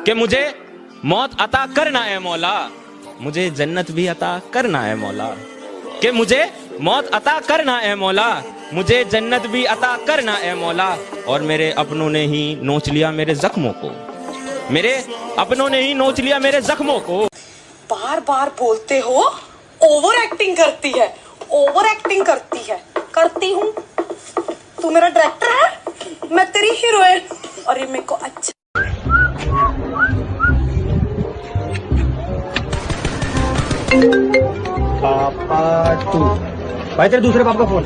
कि मुझे मौत अता करना है मौला, मुझे जन्नत भी अता करना है मौला, कि मुझे मौत अता करना है मौला, मुझे जन्नत भी अता करना है मौला। और मेरे अपनों ने ही नोच लिया मेरे जख्मों को, मेरे अपनों ने ही नोच लिया मेरे जख्मों को। बार बार बोलते हो, ओवर एक्टिंग करती है, ओवर एक्टिंग करती है। करती हूँ, तू मेरा डायरेक्टर है, मैं तेरी हीरोइन, और ये मेरे को अच्छा। पापा टू भाई, तेरे दूसरे पापा का फोन।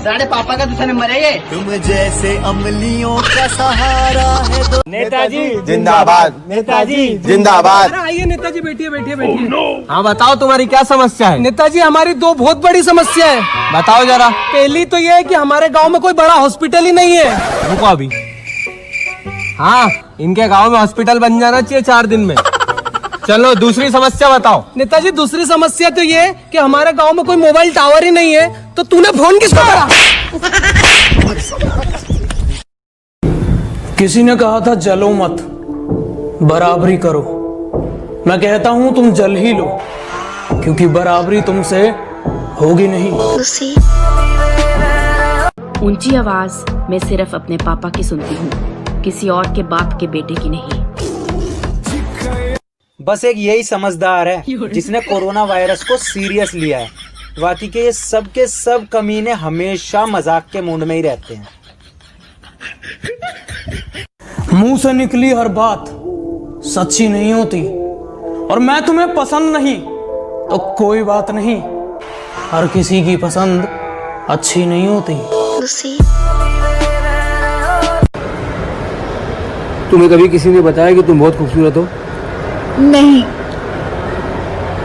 साढ़े पापा का दूसरा नंबर है ये। तुम जैसे अमलियों का सहारा है दो। नेताजी जिंदाबाद, नेताजी जिंदाबाद। अरे आइए नेताजी, बैठिए बैठिए बैठिए। Oh, no. हाँ बताओ, तुम्हारी क्या समस्या है? नेताजी हमारी दो बहुत बड़ी समस्या है। बताओ जरा। पहली तो ये है कि हमारे गांव में कोई बड़ा हॉस्पिटल ही नहीं है। रुको अभी। हाँ, इनके गांव में हॉस्पिटल बन जाना चाहिए 4 दिन में। चलो दूसरी समस्या बताओ। नेताजी दूसरी समस्या तो ये है कि हमारे गांव में कोई मोबाइल टावर ही नहीं है, तो तूने फोन किसको करा? किसी ने कहा था जलो मत, बराबरी करो। मैं कहता हूँ तुम जल ही लो, क्योंकि बराबरी तुमसे होगी नहीं। ऊंची आवाज मैं सिर्फ अपने पापा की सुनती हूँ, किसी और के बाप के बेटे की नहीं। बस एक यही समझदार है जिसने कोरोना वायरस को सीरियस लिया है। बाकी के ये सब के सब कमीने हमेशा मजाक के मूड में ही रहते हैं। मुंह से निकली हर बात सच्ची नहीं होती, और मैं तुम्हें पसंद नहीं तो कोई बात नहीं, हर किसी की पसंद अच्छी नहीं होती। तुम्हें कभी किसी ने बताया कि तुम बहुत खूबसूरत हो? नहीं।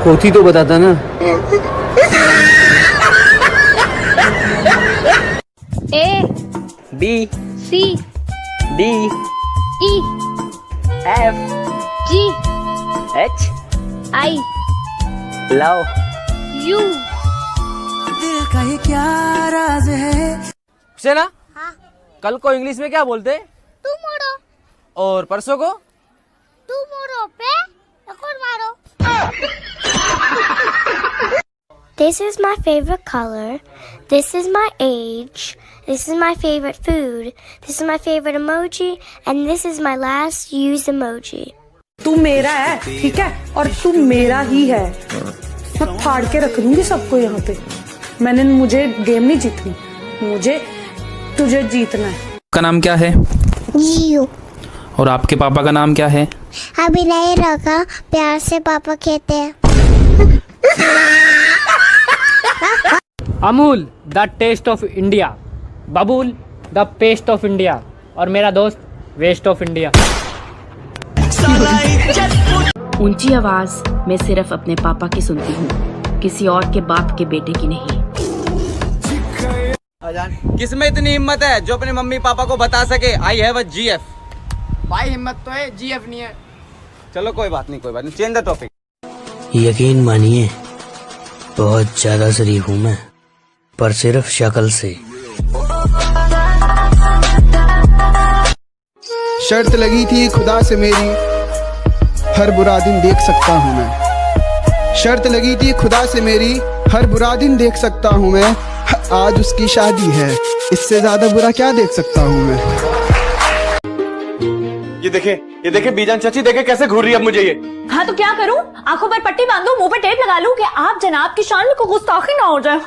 होती तो बताता ना। A B C D E F G H I love you. दिल का ये क्या राज है। से ना, हाँ। कल को इंग्लिश में क्या बोलते? टुमारो। और परसों को? टुमारो पे मारो। This is my favorite color. This is my age. This is my favorite food. This is my favorite emoji. And this is my last used emoji. तू मेरा है, ठीक है, और तू मेरा ही है। मैं फाड़ के रख दूंगी सबको यहाँ पे। मुझे गेम नहीं जीतनी, मुझे तुझे जीतना है। का नाम क्या है? जियो। और आपके पापा का नाम क्या है? अभी नहीं रखा, प्यार से पापा कहते हैं। Amul the taste of India, Babool the paste of India, और मेरा दोस्त वेस्ट ऑफ इंडिया। ऊंची आवाज मैं सिर्फ अपने पापा की सुनती हूँ, किसी और के बाप के बेटे की नहीं। किसमें इतनी हिम्मत है जो अपने मम्मी पापा को बता सके आई हैव अ जीएफ? भाई हिम्मत तो है, जीएफ नहीं है। चलो कोई बात नहीं, चेंज द टॉपिक। यकीन मानिए बहुत ज्यादा शरीफ हूँ मैं, पर सिर्फ शक्ल से। शर्त लगी थी खुदा से मेरी, हर बुरा दिन देख सकता हूँ मैं। शर्त लगी थी खुदा से मेरी, हर बुरा दिन देख सकता हूँ मैं। आज उसकी शादी है, इससे ज्यादा बुरा क्या देख सकता हूँ मैं। ये देखे बीजान चाची, देखे कैसे घूर रही है अब मुझे ये। हाँ तो क्या करूं? आंखों पर पट्टी बांधूं, मुंह पर टेप लगा लूं कि आप जनाब की शान में कोई गुस्ताखी ना हो जाए।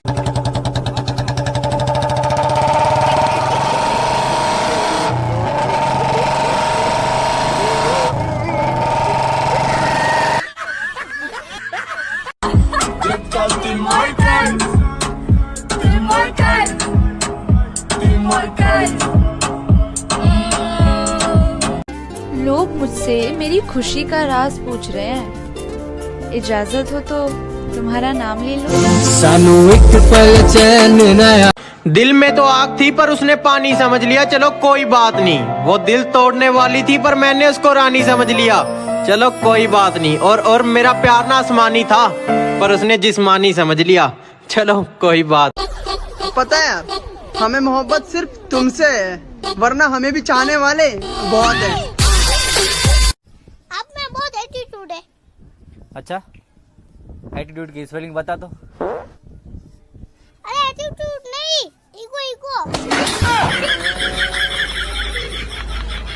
लोग मुझसे मेरी खुशी का राज पूछ रहे हैं। इजाजत हो तो तुम्हारा नाम ले लो। सानू एक पल चैन नया। दिल में तो आग थी पर उसने पानी समझ लिया। चलो कोई बात नहीं, वो दिल तोड़ने वाली थी पर मैंने उसको रानी समझ लिया। चलो कोई बात नहीं। और मेरा प्यार ना आसमानी था पर उसने जिस्मानी समझ लिया। चलो कोई बात। पता है हमें मोहब्बत सिर्फ तुमसे है, वरना हमें भी चाहने वाले बहुत हैं। अब मैं बहुत एटीट्यूड है। अच्छा, एटीट्यूड की स्पेलिंग बता दो। अरे एटीट्यूड नहीं, इको इको।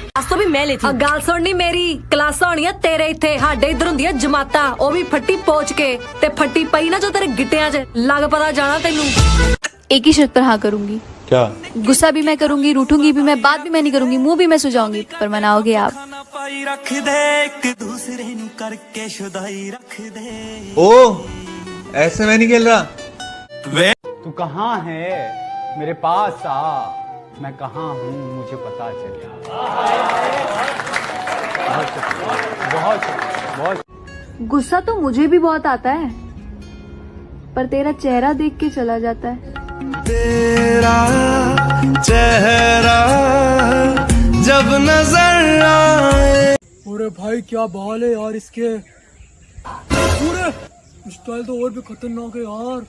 क्लास तो भी मैं ली थी। गल सुननी मेरी, क्लासां होनियां तेरे इत्थे, हाडे इधर हुंदियां जमातां, ओ भी फट्टी पोच के ते फट्टी पई ना जो तेरे गिट्टियां च, लग पता जाना तेनू। एक ही शर्त पर हाँ करूंगी। क्या? गुस्सा भी मैं करूंगी, रूठूंगी भी मैं, बात भी मैं नहीं करूंगी, मुंह भी मैं सुझाऊंगी, पर मनाओगे आप। ओ, ऐसे मैं नहीं खेल रहा। तू कहाँ है? मेरे पास आ, मैं कहाँ हूँ मुझे पता चले। बहुत गुस्सा तो मुझे भी बहुत आता है, पर तेरा चेहरा देख के चला जाता है। तेरा चेहरा जब नजर आए। अरे भाई क्या बाल है यार इसके, पूरे स्टाइल तो और भी खतरनाक है यार।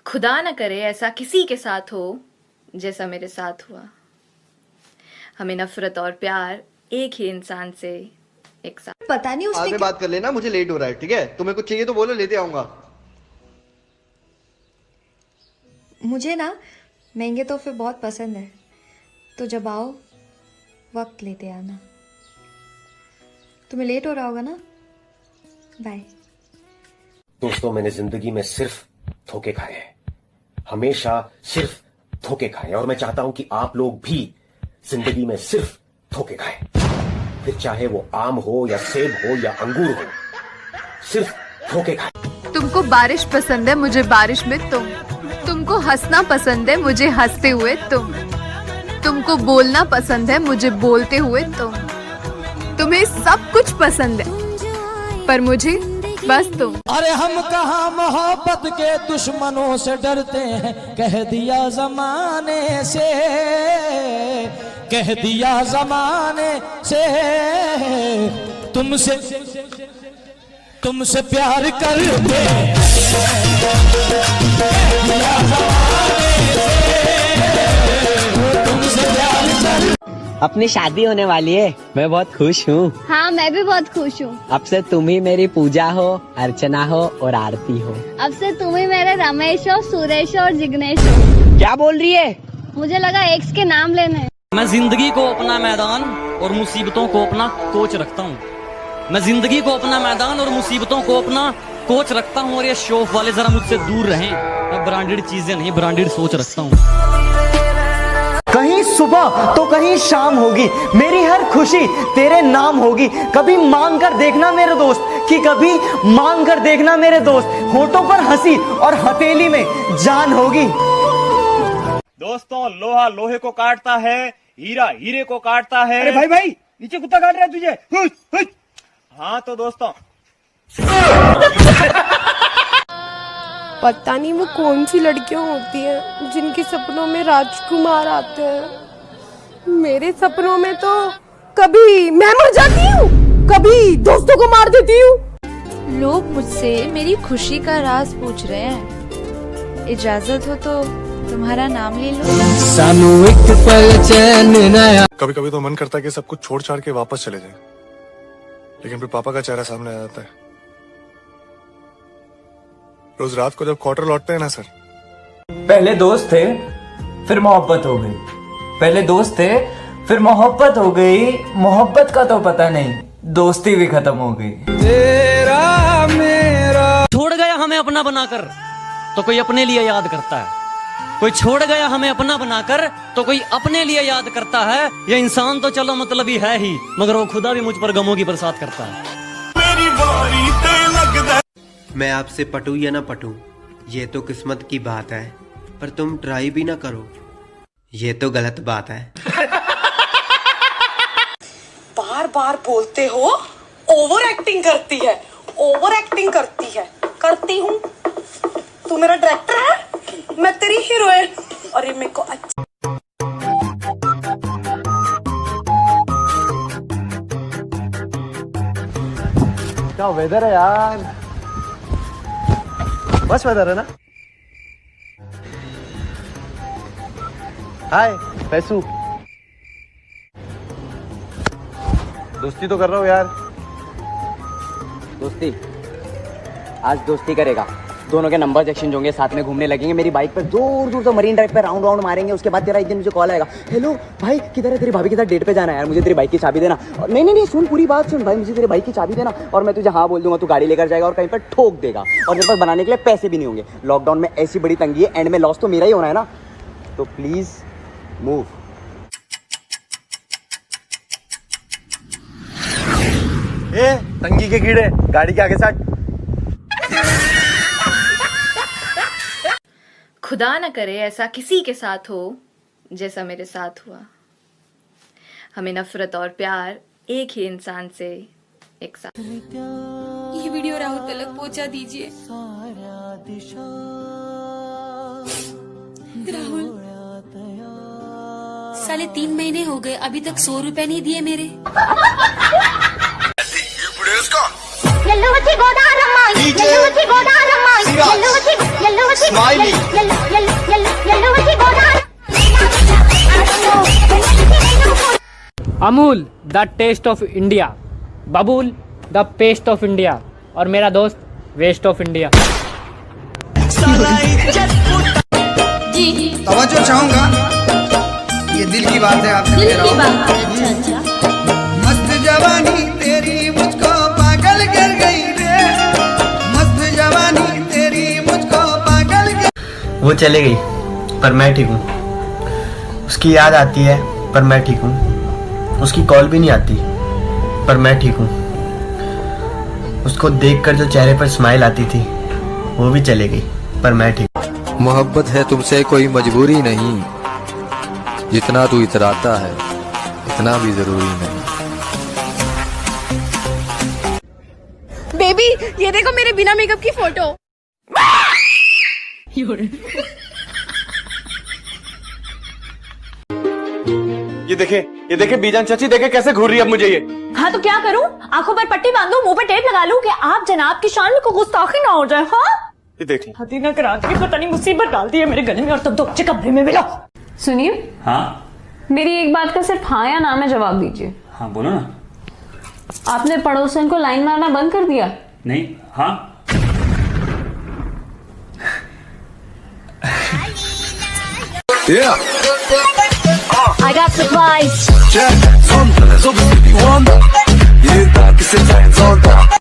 खुदा न करे ऐसा किसी के साथ हो जैसा मेरे साथ हुआ। हमें नफरत और प्यार एक ही इंसान से एक साथ। पता नहीं बाद में बात कर लेना, मुझे लेट हो रहा है। ठीक है, तुम्हें कुछ चाहिए तो बोलो, लेते आऊंगा। मुझे ना महंगे तोहफे बहुत पसंद है, तो जब आओ वक्त लेते आना। तुम्हें लेट हो रहा होगा ना, बाय। दोस्तों, मैंने जिंदगी में सिर्फ धोखे खाए हैं, हमेशा सिर्फ धोखे खाए, और मैं चाहता हूं कि आप लोग भी जिंदगी में सिर्फ धोखे खाएं, फिर चाहे वो आम हो या सेब हो या अंगूर हो, सिर्फ धोखे खाएं। तुमको बारिश पसंद है, मुझे बारिश में तुम। तुमको हंसना पसंद है, मुझे हंसते हुए तुम। तुमको बोलना पसंद है, मुझे बोलते हुए तुम। तुम्हें सब कुछ पसंद है, पर मुझे बस तुम। अरे हम कहाँ मोहब्बत के दुश्मनों से डरते हैं, कह दिया जमाने से, कह दिया जमाने से, तुमसे प्यार करते अपनी शादी होने वाली है, मैं बहुत खुश हूँ। हाँ मैं भी बहुत खुश हूँ। अब से तुम ही मेरी पूजा हो, अर्चना हो और आरती हो। अब से तुम ही मेरे रमेश हो, सुरेश हो और जिग्नेश हो। क्या बोल रही है? मुझे लगा एक्स के नाम लेने। मैं जिंदगी को अपना मैदान और मुसीबतों को अपना कोच रखता हूँ। मैं जिंदगी को अपना मैदान और मुसीबतों को अपना कोच रखता हूँ, और ये शौक वाले जरा मुझसे दूर रहें। मैं ब्रांडेड चीजें नहीं, ब्रांडेड सोच रखता हूँ। कहीं सुबह तो कहीं शाम होगी, मेरी हर खुशी तेरे नाम होगी। कभी मांग कर देखना मेरे दोस्त, कि कभी मांग कर देखना मेरे दोस्त, होठों पर हंसी और हथेली में जान होगी। दोस्तों, लोहा लोहे को काटता है, हीरा हीरे को काटता है। अरे भाई नीचे कुत्ता काट रहा है तुझे। हाँ तो दोस्तों, पता नहीं वो कौन सी लड़कियां होती हैं जिनके सपनों में राजकुमार आते हैं। मेरे सपनों में तो कभी मैं मर जाती हूँ, कभी दोस्तों को मार देती हूँ। लोग मुझसे मेरी खुशी का राज पूछ रहे हैं, इजाजत हो तो तुम्हारा नाम ले लो। सानू एक पल चैन नया। कभी कभी तो मन करता है कि सब कुछ छोड़ छाड़ के वापस चले जाए, लेकिन फिर पापा का चेहरा सामने आ जाता है। रोज रात को जब क्वार्टर लौटते हैं ना सर, पहले दोस्त थे फिर मोहब्बत हो गई, पहले दोस्त थे फिर मोहब्बत हो गई, मोहब्बत का तो पता नहीं, दोस्ती भी खत्म हो गई। तेरा मेरा छोड़ गया हमें अपना बनाकर तो कोई अपने लिए याद करता है, कोई छोड़ गया हमें अपना बनाकर तो कोई अपने लिए याद करता है। ये इंसान तो चलो मतलब ही है ही, मगर वो खुदा भी मुझ पर गमों की बरसात करता है। मेरी बारी ते लगदा। मैं आपसे पटूं या ना पटूं, ये तो किस्मत की बात है, पर तुम ट्राई भी ना करो, ये तो गलत बात है। बार बार बोलते हो, ओवर एक्टिंग करती है, ओवर एक्टिंग करती है। करती हूँ। तू मेरा डायरेक्टर है, मैं तेरी हीरोइन। अरे मेरे को अच्छा क्या वेदर है यार, बस वेदर है ना। हाय पैसू। दोस्ती तो कर रहा हूँ यार। दोस्ती आज दोस्ती करेगा, दोनों के नंबर एक्सचेंज होंगे, साथ में घूमने लगेंगे, मेरी बाइक पर दूर दूर तक मरीन ड्राइव पे राउंड राउंड मारेंगे। उसके बाद तेरा एक दिन मुझे कॉल आएगा, हेलो भाई किधर है, तेरी भाभी के साथ डेट पे जाना है यार, मुझे तेरी बाइक की चाबी देना। और नहीं सुन पूरी बात सुन भाई, मुझे तेरी बाइक की चाबी देना। और मैं तुझे हाँ बोल दूंगा, तू गाड़ी लेकर जाएगा और कहीं पर ठोक देगा और मेरे पास बनाने के लिए पैसे भी नहीं होंगे। लॉकडाउन में ऐसी बड़ी तंगी है, एंड में लॉस तो मेरा ही होना है ना, तो प्लीज मूव। ए तंगी के कीड़े, गाड़ी के आगे साथ। खुदा न करे ऐसा किसी के साथ हो जैसा मेरे साथ हुआ। हमें नफरत और प्यार एक ही इंसान से एक साथ। ये वीडियो राहुल तक पहुंचा दीजिए। राहुल साले 3 महीने हो गए, अभी तक 100 रुपए नहीं दिए मेरे। Amul the taste of India, Babool the paste of India, और मेरा दोस्त वेस्ट ऑफ इंडिया। जी तवज्जो चाहूंगा, ये दिल की बात है, आपसे दिल कह की रहा हूं। बात है। अच्छा मस्त जवानी तेरी मुझको पागल कर गई रे, मस्त जवानी तेरी मुझको पागल कर। वो चले गई पर मैं ठीक हूँ। उसकी याद आती है पर मैं ठीक हूँ। उसकी कॉल भी नहीं आती पर मैं ठीक हूँ। उसको देखकर जो चेहरे पर स्माइल आती थी वो भी चले गई पर मैं ठीक हूँ। मोहब्बत है तुमसे कोई मजबूरी नहीं, जितना तू इतराता है इतना भी जरूरी नहीं। बेबी ये देखो मेरे बिना मेकअप की फोटो। ये देखे बीजान चाची, देखे कैसे घूर रही है अब मुझे ये। हाँ तो क्या करूं, आंखों पर पट्टी बांधूं, मुंह पर टेप लगा लूं कि आप जनाब की शान में कोई गुस्ताखी ना हो जाए। हाँ ये देख हती ना करा के पता नहीं मुसीबत डाल दी है मेरे गले में, और तुम तो अच्छे कमरे में मिलो। सुनिए, हाँ मेरी एक बात का सिर्फ हाँ या ना में जवाब दीजिए। हाँ बोलो ना। आपने पड़ोसन को लाइन मारना बंद कर दिया? नहीं। हाँ Yeah. I got supplies. Check. Son, so busy, one. You got to sit down,